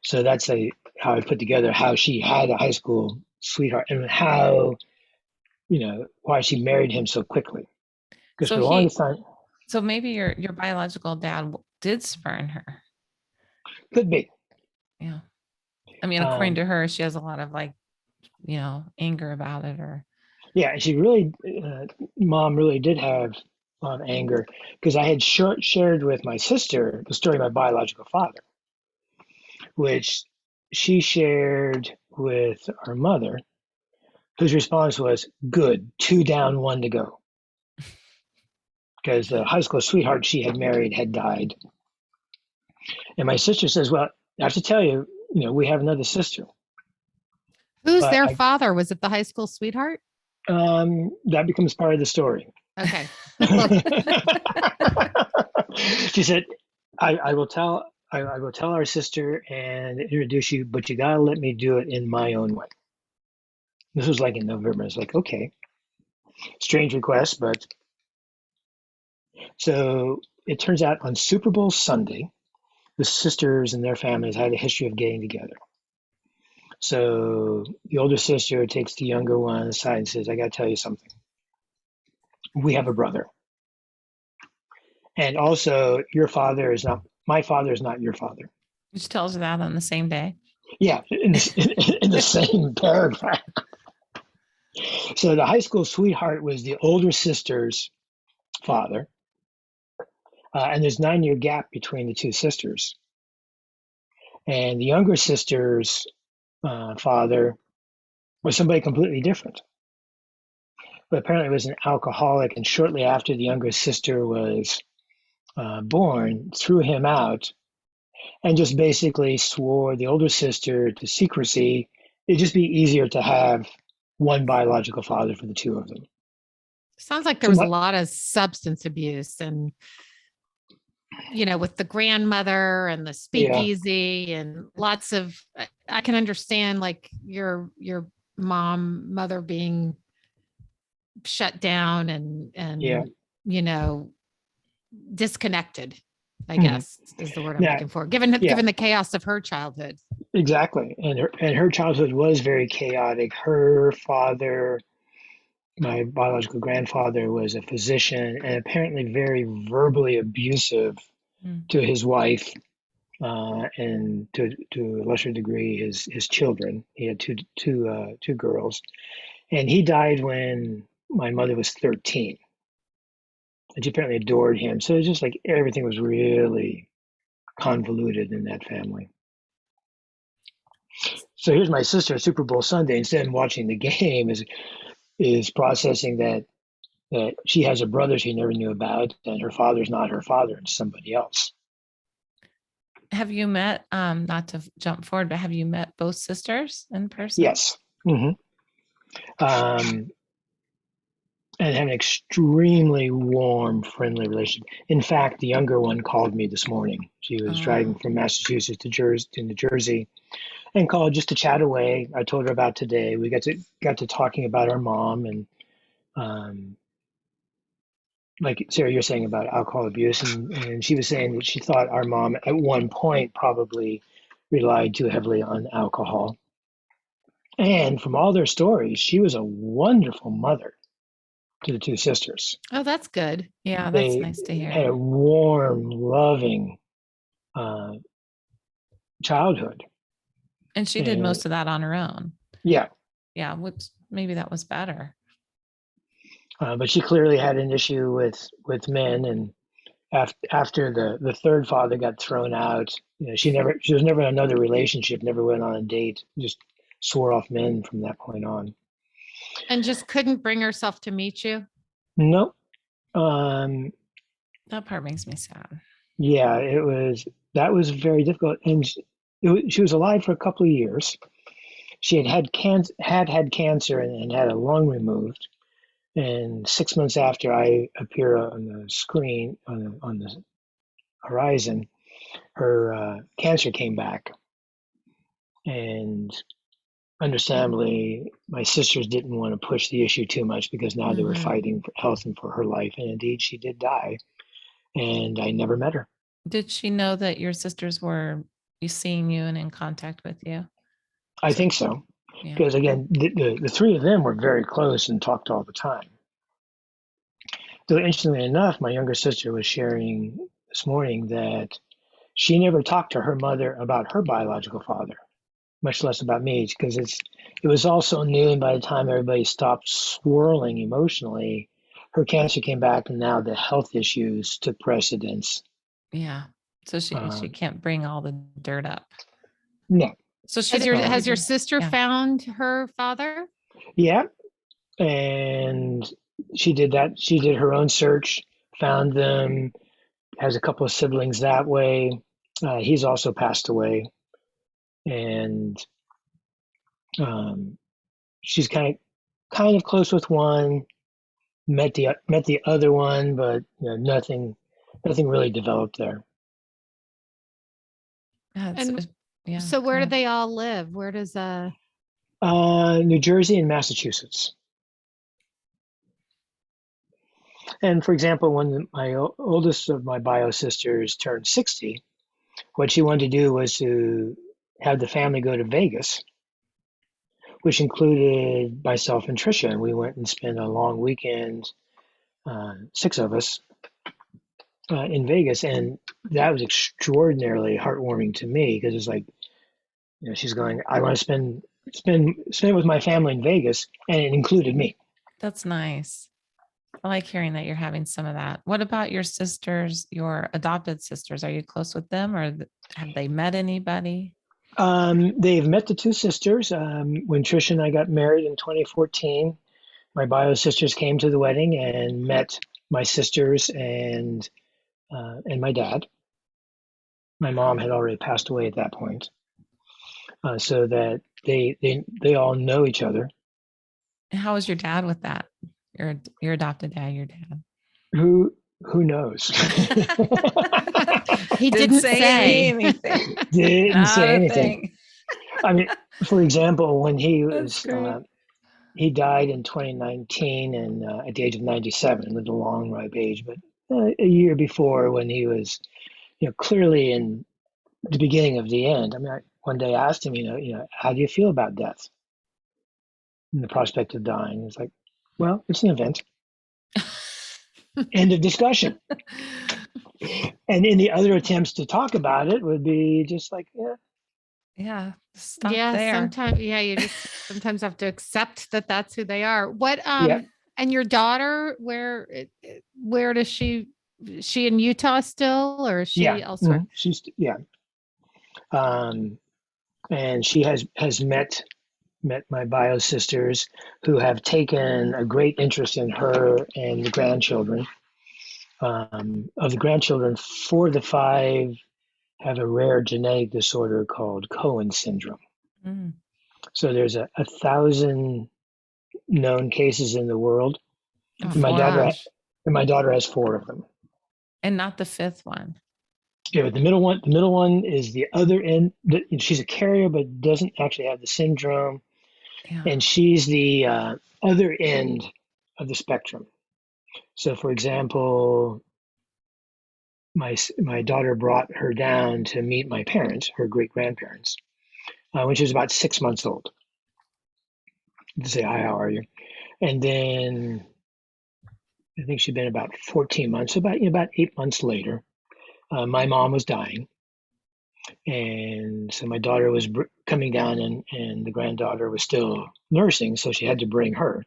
So that's how I put together how she had a high school sweetheart and how, why she married him so quickly. Because for the longest time. So maybe your biological dad did spurn her. Could be. Yeah. I mean, according to her, she has a lot of anger about it, or. Yeah, and she really, Mom really did have a lot of anger, because I had shared with my sister the story of my biological father, which she shared with our mother, whose response was, good, 2 down, 1 to go. Because the high school sweetheart she had married had died. And my sister says, well, I have to tell you, we have another sister. Who's their father? Was it the high school sweetheart? That becomes part of the story. Okay. She said, I will tell our sister and introduce you, but you gotta let me do it in my own way. This was like in November. It's like, okay, strange request, but so it turns out on Super Bowl Sunday, the sisters and their families had a history of getting together. So the older sister takes the younger one aside and says, I got to tell you something. We have a brother. And also, my father is not your father. Which tells her that on the same day. Yeah, in the same paragraph. So the high school sweetheart was the older sister's father. And there's 9-year gap between the two sisters. And the younger sister's father was somebody completely different. But apparently was an alcoholic, and shortly after the younger sister was born, threw him out and just basically swore the older sister to secrecy. It'd just be easier to have one biological father for the two of them. Sounds like there was a lot of substance abuse and, with the grandmother and the speakeasy and lots of, I can understand like your mother being shut down and disconnected, I guess is the word I'm looking for, given the chaos of her childhood. Exactly. And her childhood was very chaotic. Her father, my biological grandfather, was a physician and apparently very verbally abusive to his wife, and to a lesser degree his children. He had two girls, and he died when my mother was 13. And she apparently adored him. So it's just like everything was really convoluted in that family. So here's my sister, Super Bowl Sunday, instead of watching the game, is processing that she has a brother she never knew about, and her father's not her father, it's somebody else. Have you met, not to jump forward, but have you met both sisters in person? Yes. Mm-hmm. And have an extremely warm, friendly relationship. In fact, the younger one called me this morning. She was driving from Massachusetts to New Jersey, and called just to chat away. I told her about today. We got to talking about our mom, and like Sarah, you're saying about alcohol abuse, and she was saying that she thought our mom at one point probably relied too heavily on alcohol. And from all their stories, she was a wonderful mother to the two sisters. Oh, that's good. Yeah, that's nice to hear. Had a warm, loving childhood. And she did most of that on her own. Yeah. Yeah, which maybe that was better. But she clearly had an issue with men, and after the third father got thrown out, she was never in another relationship, never went on a date, just swore off men from that point on. And just couldn't bring herself to meet you? Nope. That part makes me sad. Yeah, that was very difficult. And she was alive for a couple of years. She had cancer and had a lung removed. And 6 months after I appear on the screen, on the horizon, her cancer came back. And understandably, my sisters didn't want to push the issue too much because now they were fighting for health and for her life. And indeed, she did die. And I never met her. Did she know that your sisters were seeing you and in contact with you? I think so. Yeah. Because again, the three of them were very close and talked all the time. Though interestingly enough, my younger sister was sharing this morning that she never talked to her mother about her biological father, much less about me, because it was all so new, and by the time everybody stopped swirling emotionally, her cancer came back, and now the health issues took precedence. Yeah. So she can't bring all the dirt up. No. So has your sister found her father? Yeah. And she did that. She did her own search, found them, has a couple of siblings that way. He's also passed away. And she's kind of close with one, met the other one, but nothing really developed there. So where do they all live? Where does New Jersey and Massachusetts. And for example, when my oldest of my bio sisters turned 60, what she wanted to do was to have the family go to Vegas, which included myself and Trisha. And we went and spent a long weekend, 6 of us, in Vegas. And that was extraordinarily heartwarming to me because it's like, she's going, I want to spend with my family in Vegas, and it included me. That's nice. I like hearing that you're having some of that. What about your sisters, your adopted sisters? Are you close with them, or have they met anybody? They've met the 2 sisters. When Trisha and I got married in 2014, my bio sisters came to the wedding and met my sisters and my dad. My mom had already passed away at that point, so that they all know each other. And how was your dad with that? Your adopted dad, your dad. Who knows? He didn't say anything. Didn't say anything. I mean, for example, when he was he died in 2019 and at the age of 97, lived a long ripe age, but a year before, when he was clearly in the beginning of the end. I mean, one day I asked him, how do you feel about death and the prospect of dying? He's like, well, it's an event. End of discussion. And any other attempts to talk about it would be just like, stop there. Sometimes, you just sometimes have to accept that that's who they are. What, and your daughter, where does she in Utah still, or is she elsewhere? Mm-hmm. She's and she has met my bio sisters, who have taken a great interest in her and the grandchildren. Of the grandchildren, 4 of the 5 have a rare genetic disorder called Cohen syndrome. Mm. So there's 1,000 known cases in the world. Oh, and my daughter has 4 of them. And not the 5th one. Yeah, the middle one is the other end. She's a carrier, but doesn't actually have the syndrome. Yeah. And she's the other end of the spectrum. So, for example, my daughter brought her down to meet my parents, her great-grandparents, when she was about 6 months old, to say, hi, how are you? And then I think she'd been about 14 months, about 8 months later, my mom was dying. And so my daughter was coming down, and the granddaughter was still nursing, so she had to bring her.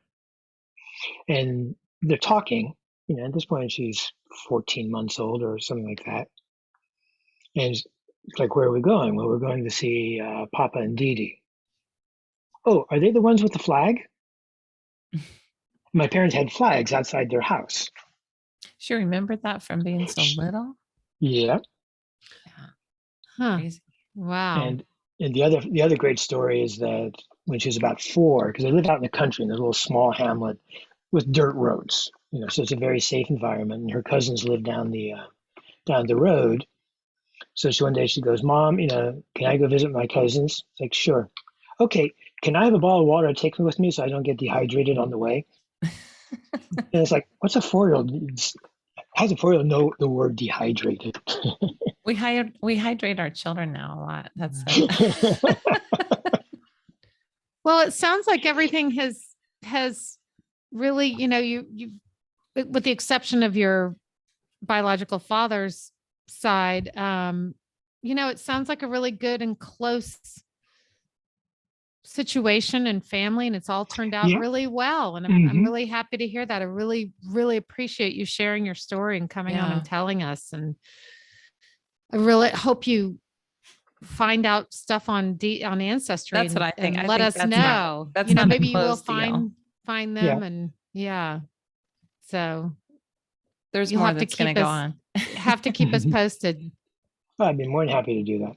And they're talking, at this point, she's 14 months old or something like that. And it's like, where are we going? Well, we're going to see Papa and Dee Dee. Oh, are they the ones with the flag? My parents had flags outside their house. She remembered that from being so little. Yeah. Huh. Crazy. Wow. And the other great story is that when she was about 4, because I lived out in the country in a little small hamlet with dirt roads, so it's a very safe environment. And her cousins lived down the road. So one day she goes, Mom, can I go visit my cousins? It's like, sure. Okay, can I have a bottle of water to take with me so I don't get dehydrated on the way? And it's like, what's a 4-year-old? How does a 4-year-old know the word dehydrated? We hydrate our children now a lot. That's it. Well, it sounds like everything has really, you with the exception of your biological father's side, it sounds like a really good and close situation and family, and it's all turned out really well. And I'm really happy to hear that. I really, really appreciate you sharing your story and coming on and telling us. And I really hope you find out stuff on Ancestry. That's what I think. And let us know. That's not maybe a you will closed find them, and so there's you'll more have that's to going to go on. Have to keep us posted. I'd be more than happy to do that.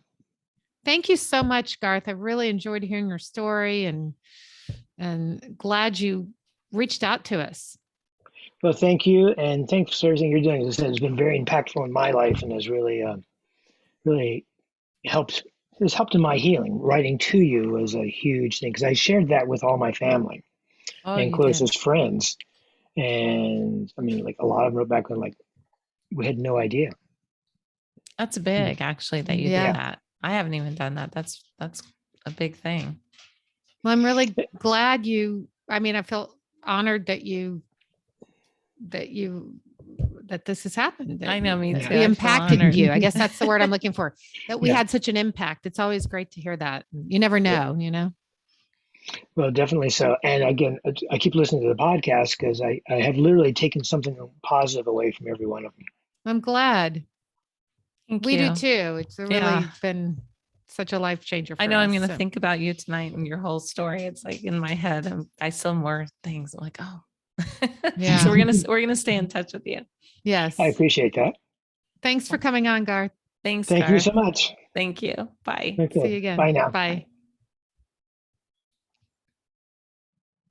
Thank you so much, Garth. I really enjoyed hearing your story, and glad you reached out to us. Well, thank you, and thanks for everything you're doing. As I said, it's been very impactful in my life, and has really, really helped. It's helped in my healing. Writing to you was a huge thing because I shared that with all my family and closest friends, and I mean, like a lot of them wrote back and like, we had no idea. That's big, actually, that you did that. I haven't even done that. That's a big thing. Well, I'm really glad I feel honored that this has happened. I know, me too. We impacted you. I guess that's the word I'm looking for. That we had such an impact. It's always great to hear that. You never know, Well, definitely so. And again, I keep listening to the podcast because I have literally taken something positive away from every one of them. I'm glad. We do too. It's really been such a life changer for us. I know I'm going to think about you tonight and your whole story. It's like in my head. I still more things. I'm like, oh, yeah. So we're going to stay in touch with you. Yes. I appreciate that. Thanks for coming on, Garth. Thanks. Thank Garth. you so much. Thank you. Bye. Okay. See you again. Bye now. Bye.